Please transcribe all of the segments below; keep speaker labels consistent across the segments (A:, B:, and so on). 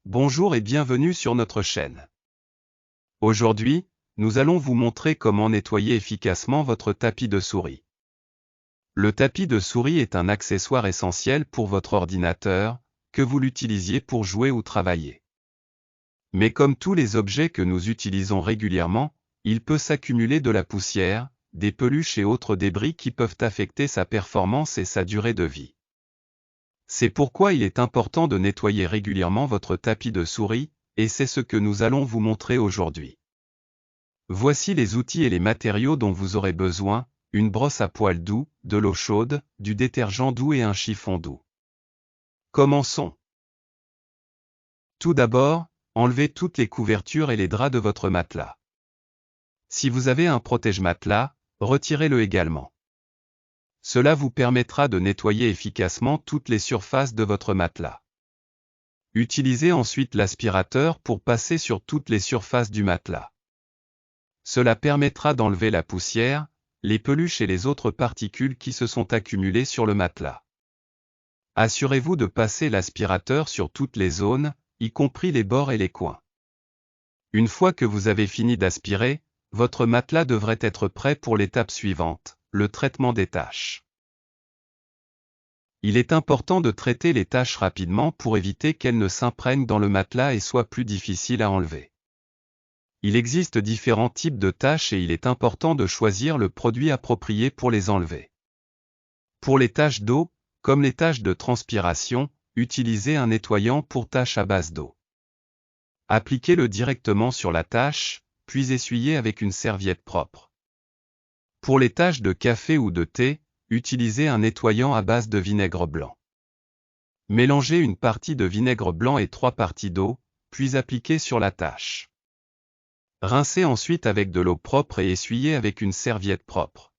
A: Bonjour et bienvenue sur notre chaîne. Aujourd'hui, nous allons vous montrer comment nettoyer efficacement votre tapis de souris. Le tapis de souris est un accessoire essentiel pour votre ordinateur, que vous l'utilisiez pour jouer ou travailler. Mais comme tous les objets que nous utilisons régulièrement, il peut s'accumuler de la poussière, des peluches et autres débris qui peuvent affecter sa performance et sa durée de vie. C'est pourquoi il est important de nettoyer régulièrement votre tapis de souris, et c'est ce que nous allons vous montrer aujourd'hui. Voici les outils et les matériaux dont vous aurez besoin: une brosse à poils doux, de l'eau chaude, du détergent doux et un chiffon doux. Commençons. Tout d'abord, enlevez toutes les couvertures et les draps de votre matelas. Si vous avez un protège-matelas, retirez-le également. Cela vous permettra de nettoyer efficacement toutes les surfaces de votre matelas. Utilisez ensuite l'aspirateur pour passer sur toutes les surfaces du matelas. Cela permettra d'enlever la poussière, les peluches et les autres particules qui se sont accumulées sur le matelas. Assurez-vous de passer l'aspirateur sur toutes les zones, y compris les bords et les coins. Une fois que vous avez fini d'aspirer, votre matelas devrait être prêt pour l'étape suivante: le traitement des taches. Il est important de traiter les taches rapidement pour éviter qu'elles ne s'imprègnent dans le matelas et soient plus difficiles à enlever. Il existe différents types de taches et il est important de choisir le produit approprié pour les enlever. Pour les taches d'eau, comme les taches de transpiration, utilisez un nettoyant pour taches à base d'eau. Appliquez-le directement sur la tache, puis essuyez avec une serviette propre. Pour les taches de café ou de thé, utilisez un nettoyant à base de vinaigre blanc. Mélangez une partie de vinaigre blanc et 3 parties d'eau, puis appliquez sur la tache. Rincez ensuite avec de l'eau propre et essuyez avec une serviette propre.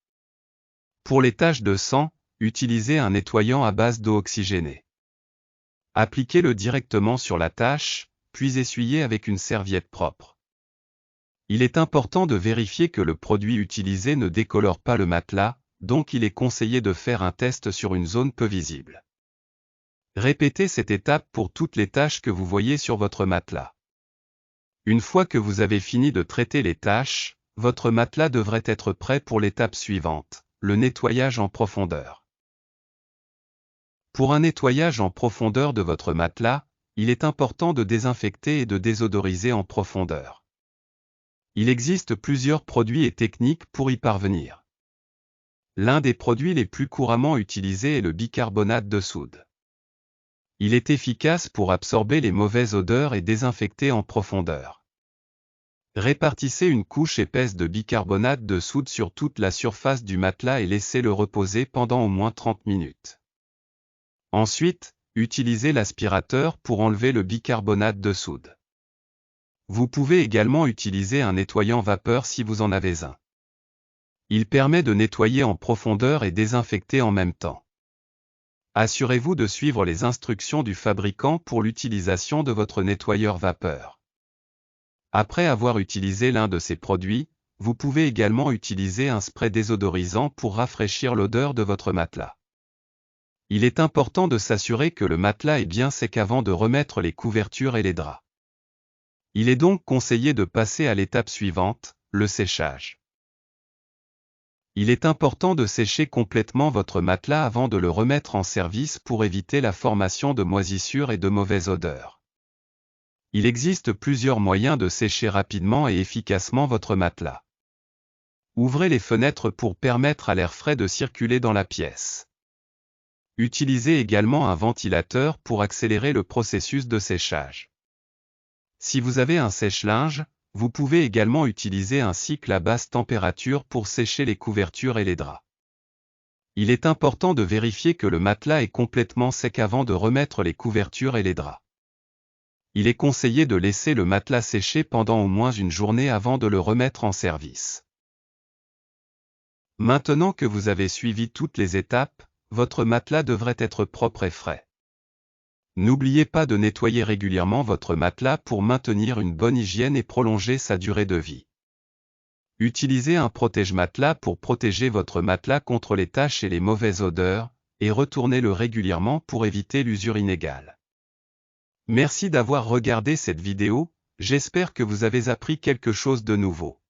A: Pour les taches de sang, utilisez un nettoyant à base d'eau oxygénée. Appliquez-le directement sur la tache, puis essuyez avec une serviette propre. Il est important de vérifier que le produit utilisé ne décolore pas le matelas, donc il est conseillé de faire un test sur une zone peu visible. Répétez cette étape pour toutes les taches que vous voyez sur votre matelas. Une fois que vous avez fini de traiter les taches, votre matelas devrait être prêt pour l'étape suivante: le nettoyage en profondeur. Pour un nettoyage en profondeur de votre matelas, il est important de désinfecter et de désodoriser en profondeur. Il existe plusieurs produits et techniques pour y parvenir. L'un des produits les plus couramment utilisés est le bicarbonate de soude. Il est efficace pour absorber les mauvaises odeurs et désinfecter en profondeur. Répartissez une couche épaisse de bicarbonate de soude sur toute la surface du matelas et laissez-le reposer pendant au moins 30 minutes. Ensuite, utilisez l'aspirateur pour enlever le bicarbonate de soude. Vous pouvez également utiliser un nettoyant vapeur si vous en avez un. Il permet de nettoyer en profondeur et désinfecter en même temps. Assurez-vous de suivre les instructions du fabricant pour l'utilisation de votre nettoyeur vapeur. Après avoir utilisé l'un de ces produits, vous pouvez également utiliser un spray désodorisant pour rafraîchir l'odeur de votre matelas. Il est important de s'assurer que le matelas est bien sec avant de remettre les couvertures et les draps. Il est donc conseillé de passer à l'étape suivante: le séchage. Il est important de sécher complètement votre matelas avant de le remettre en service pour éviter la formation de moisissures et de mauvaises odeurs. Il existe plusieurs moyens de sécher rapidement et efficacement votre matelas. Ouvrez les fenêtres pour permettre à l'air frais de circuler dans la pièce. Utilisez également un ventilateur pour accélérer le processus de séchage. Si vous avez un sèche-linge, vous pouvez également utiliser un cycle à basse température pour sécher les couvertures et les draps. Il est important de vérifier que le matelas est complètement sec avant de remettre les couvertures et les draps. Il est conseillé de laisser le matelas sécher pendant au moins une journée avant de le remettre en service. Maintenant que vous avez suivi toutes les étapes, votre matelas devrait être propre et frais. N'oubliez pas de nettoyer régulièrement votre matelas pour maintenir une bonne hygiène et prolonger sa durée de vie. Utilisez un protège-matelas pour protéger votre matelas contre les taches et les mauvaises odeurs, et retournez-le régulièrement pour éviter l'usure inégale. Merci d'avoir regardé cette vidéo, j'espère que vous avez appris quelque chose de nouveau.